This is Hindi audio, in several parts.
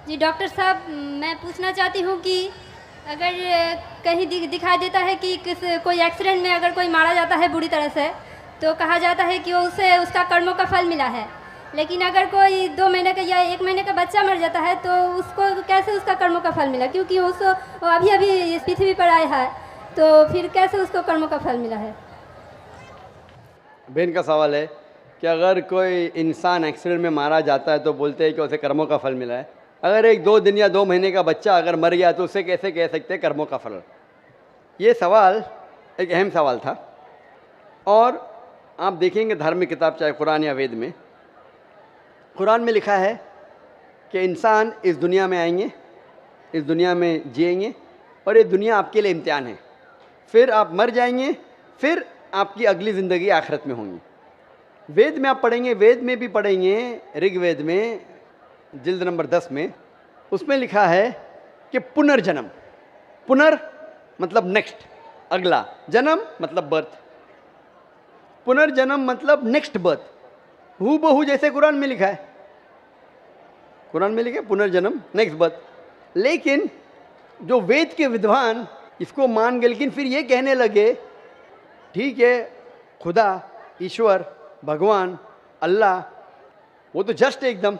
जी डॉक्टर साहब, मैं पूछना चाहती हूँ कि अगर कहीं दिखाई देता है कि कोई एक्सीडेंट में अगर कोई मारा जाता है बुरी तरह से, तो कहा जाता है कि वो उसे उसका कर्मों का फल मिला है। लेकिन अगर कोई 2 महीने का या 1 महीने का बच्चा मर जाता है तो उसको कैसे उसका कर्मों का फल मिला? क्योंकि वो अभी अभी इस पृथ्वी पर आया है, तो फिर कैसे उसको कर्मों का फल मिला है? बहन का सवाल है कि अगर कोई इंसान एक्सीडेंट में मारा जाता है तो बोलते हैं कि उसे कर्मों का फल मिला है। अगर एक 2 दिन या 2 महीने का बच्चा अगर मर गया तो उसे कैसे कह सकते हैं कर्मों का फल? ये सवाल एक अहम सवाल था। और आप देखेंगे धार्मिक किताब चाहे कुरान या वेद में, कुरान में लिखा है कि इंसान इस दुनिया में आएंगे, इस दुनिया में जिएंगे और ये दुनिया आपके लिए इम्तिहान है। फिर आप मर जाएंगे, फिर आपकी अगली ज़िंदगी आखिरत में होंगी। वेद में आप पढ़ेंगे, वेद में भी पढ़ेंगे, ऋग्वेद में जिल्द नंबर 10 में उसमें लिखा है कि पुनर्जन्म, पुनर मतलब नेक्स्ट, अगला, जन्म मतलब बर्थ, पुनर्जन्म मतलब नेक्स्ट बर्थ, हूबहू जैसे कुरान में लिखा है। कुरान में लिखा है पुनर्जन्म नेक्स्ट बर्थ। लेकिन जो वेद के विद्वान इसको मान गए, लेकिन फिर ये कहने लगे ठीक है, खुदा, ईश्वर, भगवान, अल्लाह वो तो जस्ट एकदम,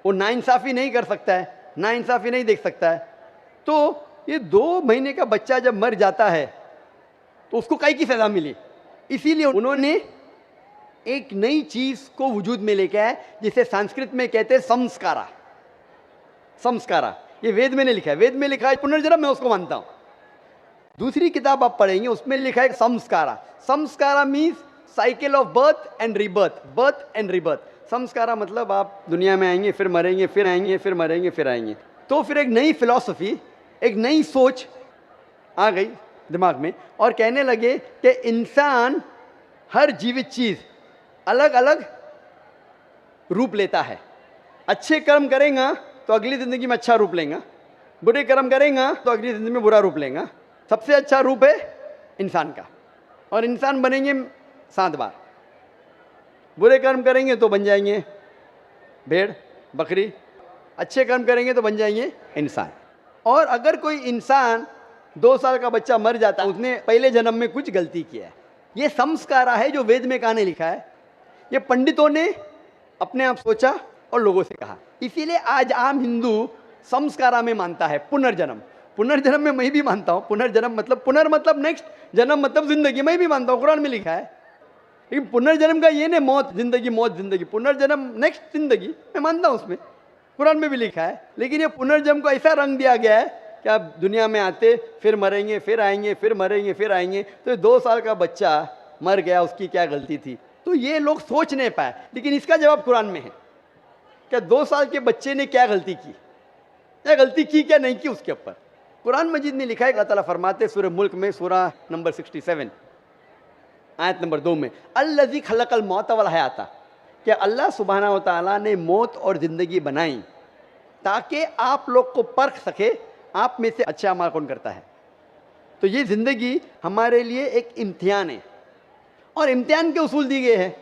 वो नाइंसाफ़ी नहीं कर सकता है, नाइंसाफ़ी नहीं देख सकता है। तो ये 2 महीने का बच्चा जब मर जाता है तो उसको काहे की सज़ा मिली? इसीलिए उन्होंने एक नई चीज़ को वजूद में लेके आए जिसे संस्कृत में कहते हैं संस्कारा। संस्कारा ये वेद में नहीं लिखा है, वेद में लिखा है पुनर्जन्म, मैं उसको मानता हूँ। दूसरी किताब आप पढ़ेंगे उसमें लिखा है sanskara. Sanskara means cycle of birth and rebirth, birth and rebirth. Sanskara मतलब आप दुनिया में आएंगे, फिर मरेंगे, फिर आएंगे, फिर मरेंगे, फिर आएंगे। तो फिर एक नई फिलॉसफी, एक नई सोच आ गई दिमाग में और कहने लगे कि इंसान, हर जीवित चीज़ अलग अलग रूप लेता है। अच्छे कर्म करेगा तो अगली ज़िंदगी में अच्छा रूप लेगा, बुरे कर्म करेगा तो अगली ज़िंदगी में बुरा रूप लेगा। सबसे अच्छा रूप है इंसान का, और इंसान बनेंगे 7 बार। बुरे कर्म करेंगे तो बन जाएंगे भेड़, बकरी, अच्छे कर्म करेंगे तो बन जाएंगे इंसान। और अगर कोई इंसान 2 साल का बच्चा मर जाता है, उसने पहले जन्म में कुछ गलती किया है। ये संस्कारा है जो वेद में कहा नहीं लिखा है, ये पंडितों ने अपने आप सोचा और लोगों से कहा। इसीलिए आज आम हिंदू संस्कारा में मानता है पुनर्जन्म। पुनर्जन्म में मैं भी मानता हूँ, पुनर्जन्म मतलब पुनर् मतलब नेक्स्ट, जन्म मतलब जिंदगी, मैं भी मानता हूँ, कुरान में लिखा है। लेकिन पुनर्जन्म का ये नहीं मौत जिंदगी, मौत जिंदगी, पुनर्जन्म नेक्स्ट जिंदगी, मैं मानता हूँ उसमें, कुरान में भी लिखा है। लेकिन ये पुनर्जन्म को ऐसा रंग दिया गया है कि आप दुनिया में आते, फिर मरेंगे, फिर आएंगे, फिर मरेंगे, फिर आएंगे। तो 2 साल का बच्चा मर गया, उसकी क्या गलती थी? तो ये लोग सोच नहीं पाए, लेकिन इसका जवाब कुरान में है। क्या 2 साल के बच्चे ने क्या गलती की, क्या गलती की, क्या नहीं की, उसके ऊपर कुरान मजीद में लिखा है। अल्लाह ताला फरमाते सूरह मुल्क में, सूरह नंबर 67 आयत नंबर 2 में, अल्लज़ी खलक़ल मौत वल हयाता, कि अल्लाह सुब्हानहू व तआला ने मौत और ज़िंदगी बनाई ताकि आप लोग को परख सके आप में से अच्छा अमल कौन करता है। तो ये ज़िंदगी हमारे लिए एक इम्तिहान है और इम्तिहान के उसूल दिए गए हैं।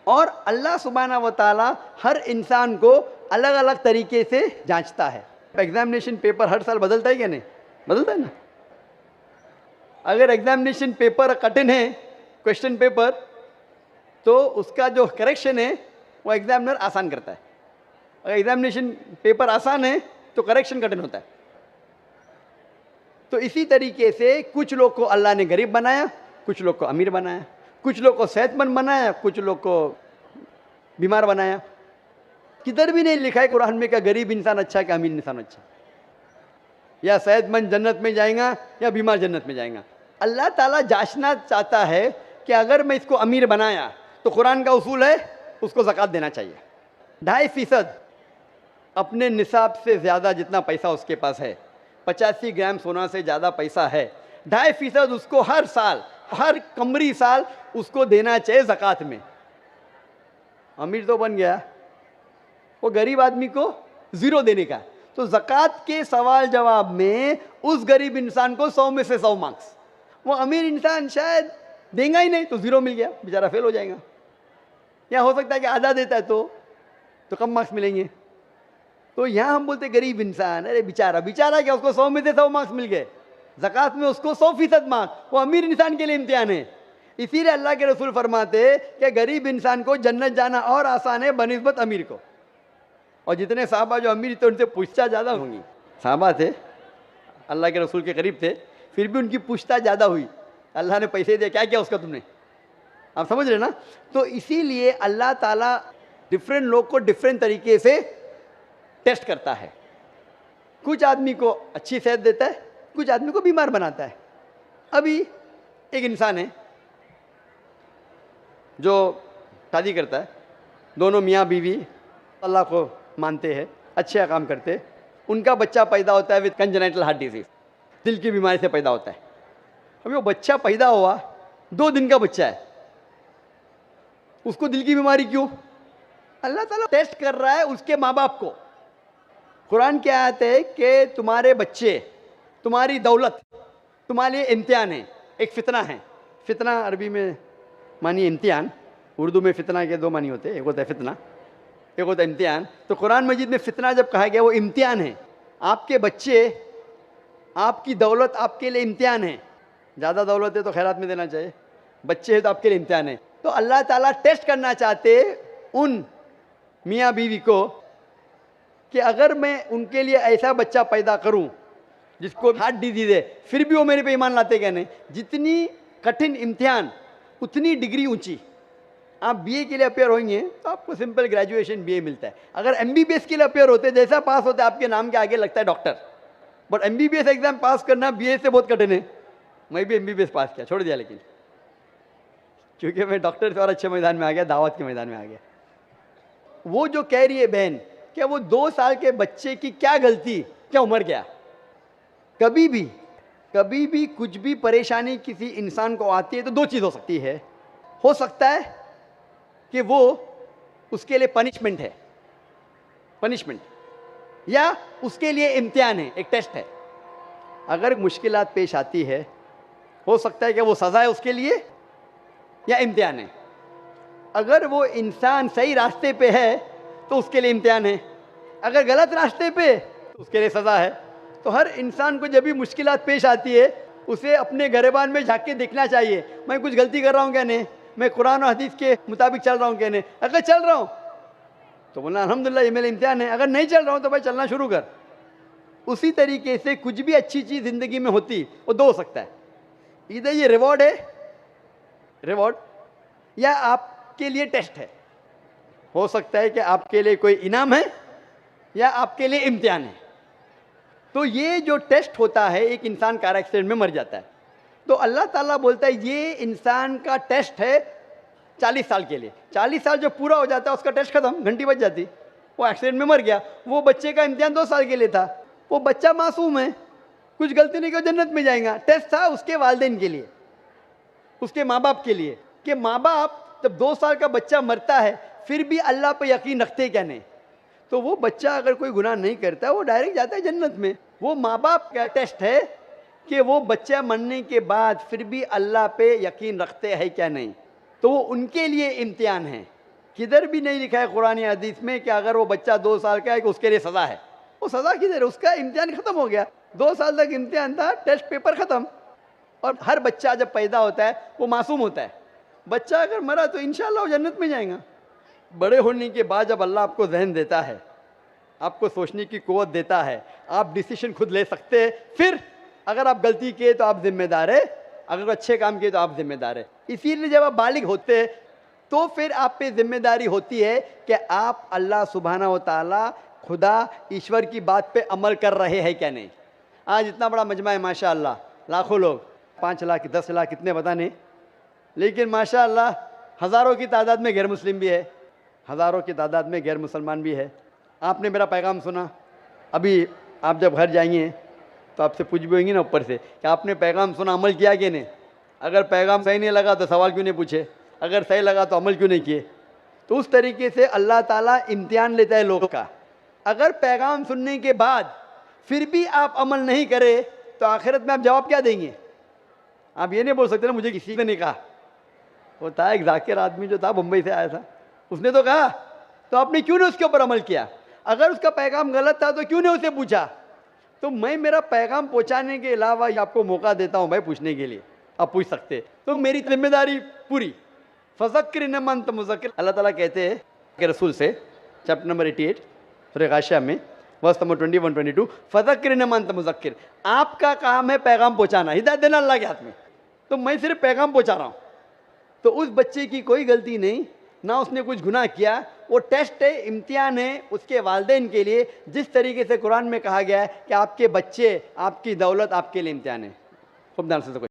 और अल्लाह सुब्हानहू व तआला हर इंसान को अलग अलग तरीके से जांचता है। एग्जामिनेशन पेपर हर साल बदलता है क्या? नहीं बदलता है ना। अगर एग्जामिनेशन पेपर कठिन है, क्वेश्चन पेपर, तो उसका जो करेक्शन है वो एग्जामिनर आसान करता है। अगर एग्जामिनेशन पेपर आसान है तो करेक्शन कठिन होता है। तो इसी तरीके से कुछ लोग को अल्लाह ने गरीब बनाया, कुछ लोग को अमीर बनाया, कुछ लोग को सेहतमंद बनाया, कुछ लोग को बीमार बनाया। किधर भी नहीं लिखा है कुरान में क्या गरीब इंसान अच्छा है कि अमीर इंसान अच्छा, या सेहतमंद जन्नत में जाएगा या बीमार जन्नत में जाएगा। अल्लाह ताला जांचना चाहता है कि अगर मैं इसको अमीर बनाया तो कुरान का उसूल है उसको ज़कात देना चाहिए। 2.5% अपने निसाब से ज़्यादा जितना पैसा उसके पास है, 85 ग्राम सोना से ज़्यादा पैसा है, 2.5% उसको हर साल, हर कमरी साल उसको देना चाहिए ज़कात में। अमीर तो बन गया, वो गरीब आदमी को 0 देने का। तो ज़कात के सवाल जवाब में उस गरीब इंसान को 100 में से 100 मार्क्स, वो अमीर इंसान शायद देगा ही नहीं तो 0 मिल गया, बेचारा फेल हो जाएगा। या हो सकता है कि आधा देता है तो कम मार्क्स मिलेंगे। तो यहाँ हम बोलते गरीब इंसान, अरे बेचारा, बेचारा क्या, उसको 100 में से 100 मार्क्स मिल गए, ज़कात में उसको 100% मार्क्स, वो अमीर इंसान के लिए इम्तिहान है। इसीलिए अल्लाह के रसूल फरमाते कि गरीब इंसान को जन्नत जाना और आसान है बनिस्बत अमीर को। और जितने साहबा जो अमीर थे उनसे पूछताछ ज़्यादा होंगी। साहबा थे, अल्लाह के रसूल के करीब थे, फिर भी उनकी पूछताछ ज़्यादा हुई। अल्लाह ने पैसे दिए, क्या किया उसका तुमने? आप समझ रहे ना? तो इसीलिए अल्लाह ताला डिफरेंट लोग को डिफरेंट तरीके से टेस्ट करता है। कुछ आदमी को अच्छी सेहत देता है, कुछ आदमी को बीमार बनाता है। अभी एक इंसान है जो शादी करता है, दोनों मियाँ बीवी अल्लाह को मानते हैं, अच्छे काम करते हैं, उनका बच्चा पैदा होता है विद कंजेनाइटल हार्ट डिजीज, दिल की बीमारी से पैदा होता है। अभी वो बच्चा पैदा हुआ, 2 दिन का बच्चा है, उसको दिल की बीमारी क्यों? अल्लाह ताला टेस्ट कर रहा है उसके माँ बाप को। कुरान क्या आयत है कि तुम्हारे बच्चे, तुम्हारी दौलत तुम्हारे लिए इम्तिहान है, एक फितना है। फितना अरबी में मानी इम्तिहान, उर्दू में फितना के 2 मानी होते हैं, एक होता है फितना, एक होता है इम्तिहान। तो कुरान मजीद में फितना जब कहा गया वो इम्तिहान है। आपके बच्चे, आपकी दौलत आपके लिए इम्तिहान है। ज़्यादा दौलत है तो खैरात में देना चाहिए, बच्चे हैं तो आपके लिए इम्तिहान है। तो अल्लाह ताला टेस्ट करना चाहते उन मियाँ बीवी को कि अगर मैं उनके लिए ऐसा बच्चा पैदा करूं जिसको हार्ट डिजीज है, फिर भी वो मेरे पे ईमान लाते क्या नहीं? जितनी कठिन इम्तिहान उतनी डिग्री ऊंची। आप बीए के लिए अपेयर होंगे तो आपको सिंपल ग्रेजुएशन बीए मिलता है। अगर एमबीबीएस के लिए अपेयर होते, जैसा पास होते आपके नाम के आगे लगता है डॉक्टर, बट एमबीबीएस एग्जाम पास करना बीए से बहुत कठिन है। मैं भी एमबीबीएस पास किया, छोड़ दिया, लेकिन क्योंकि मैं डॉक्टर से और अच्छे मैदान में आ गया, दावत के मैदान में आ गया। वो जो कह रही है बहन, क्या वो 2 साल के बच्चे की क्या गलती, क्या उम्र क्या? कभी भी कुछ भी परेशानी किसी इंसान को आती है तो 2 चीज़ हो सकती है। हो सकता है कि वो उसके लिए पनिशमेंट है, पनिशमेंट, या उसके लिए इम्तिहान है, एक टेस्ट है। अगर मुश्किलात पेश आती है, हो सकता है कि वो सज़ा है उसके लिए या इम्तिहान है। अगर वो इंसान सही रास्ते पे है तो उसके लिए इम्तिहान है, अगर गलत रास्ते पे तो उसके लिए सज़ा है। तो हर इंसान को जब भी मुश्किलात पेश आती है उसे अपने गिरबान में झांक के देखना चाहिए, मैं कुछ गलती कर रहा हूँ क्या नहीं, मैं कुरान और हदीस के मुताबिक चल रहा हूँ क्या नहीं। अगर चल रहा हूँ तो बोलना अल्हम्दुलिल्लाह ये मेरा इम्तिहान है, अगर नहीं चल रहा हूँ तो भाई चलना शुरू कर। उसी तरीके से कुछ भी अच्छी चीज़ ज़िंदगी में होती वो 2 हो सकता है, इधर ये रिवॉर्ड है, रिवॉर्ड, या आपके लिए टेस्ट है। हो सकता है कि आपके लिए कोई इनाम है या आपके लिए इम्तिहान है। तो ये जो टेस्ट होता है, एक इंसान कार एक्सीडेंट में मर जाता है तो अल्लाह ताला बोलता है ये इंसान का टेस्ट है 40 साल के लिए। 40 साल जब पूरा हो जाता है उसका टेस्ट खत्म, घंटी बज जाती, वो एक्सीडेंट में मर गया। वो बच्चे का इम्तिहान 2 साल के लिए था, वो बच्चा मासूम है, कुछ गलती नहीं की जन्नत में जाएगा। टेस्ट था उसके वालिदैन के लिए, उसके माँ बाप के लिए, कि माँ बाप जब 2 साल का बच्चा मरता है फिर भी अल्लाह पे यकीन रखते क्या नहीं। तो वो बच्चा अगर कोई गुनाह नहीं करता वो डायरेक्ट जाता है जन्नत में। वो माँ बाप का टेस्ट है कि वो बच्चा मरने के बाद फिर भी अल्लाह पे यकीन रखते हैं क्या नहीं। तो वो उनके लिए इम्तिहान है। किधर भी नहीं लिखा है कुरान या हदीस में कि अगर वो बच्चा 2 साल का है कि उसके लिए सज़ा है। वो सज़ा किधर है? उसका इम्तिहान ख़त्म हो गया, 2 साल तक इम्तिहान था, टेस्ट पेपर ख़त्म। और हर बच्चा जब पैदा होता है वो मासूम होता है। बच्चा अगर मरा तो इंशाअल्लाह वो जन्नत में जाएगा। बड़े होने के बाद जब अल्लाह आपको जहन देता है, आपको सोचने की क़ुव्वत देता है, आप डिसीजन खुद ले सकते हैं। फिर अगर आप गलती किए तो आप जिम्मेदार है, अगर अच्छे काम किए तो आप जिम्मेदार है। इसीलिए जब आप बालिग होते हैं तो फिर आप पे जिम्मेदारी होती है कि आप अल्लाह सुब्हाना व तआला, खुदा ईश्वर की बात पे अमल कर रहे हैं क्या नहीं। आज इतना बड़ा मजमा है माशाअल्लाह, लाखों लोग, 5 लाख 10 लाख कितने पता नहीं, लेकिन माशाअल्लाह हज़ारों की तादाद में गैर मुस्लिम भी है, हज़ारों की तादाद में गैर मुसलमान भी है। आपने मेरा पैगाम सुना, अभी आप जब घर जाएंगे तो आपसे पूछ भी होंगी ना ऊपर से कि आपने पैगाम सुना, अमल किया कि नहीं। अगर पैगाम सही नहीं लगा तो सवाल क्यों नहीं पूछे, अगर सही लगा तो अमल क्यों नहीं किए। तो उस तरीके से अल्लाह ताला इम्तिहान लेता है लोगों का। अगर पैगाम सुनने के बाद फिर भी आप अमल नहीं करें तो आखिरत में आप जवाब क्या देंगे? आप ये नहीं बोल सकते ना मुझे किसी ने नहीं कहा। वो था एक जाकिर आदमी जो था, मुंबई से आया था, उसने तो कहा, तो आपने क्यों नहीं उसके ऊपर अमल किया? अगर उसका पैगाम गलत था तो क्यों नहीं उसे पूछा? तो मैं मेरा पैगाम पहुंचाने के अलावा आपको मौका देता हूं भाई पूछने के लिए, आप पूछ सकते हैं, तो मेरी जिम्मेदारी पूरी। फज़क्किर इन्नमा अंत मुज़क्किर, अल्लाह ताला कहते हैं कि रसूल से, चैप्टर नंबर 88 सूरह गाशिया में वर्स नंबर 21-22, फज़क्किर इन्नमा अंत मुज़क्किर, आपका काम है पैगाम पहुंचाना, हिदायत देना अल्लाह के हाथ में, तो मैं सिर्फ पैगाम पहुंचा रहा हूं। तो उस बच्चे की कोई गलती नहीं, ना उसने कुछ गुनाह किया, वो टेस्ट है, इम्तिहान है उसके वालिदैन के लिए। जिस तरीके से कुरान में कहा गया है कि आपके बच्चे, आपकी दौलत आपके लिए इम्तिहान है। खूब ध्यान से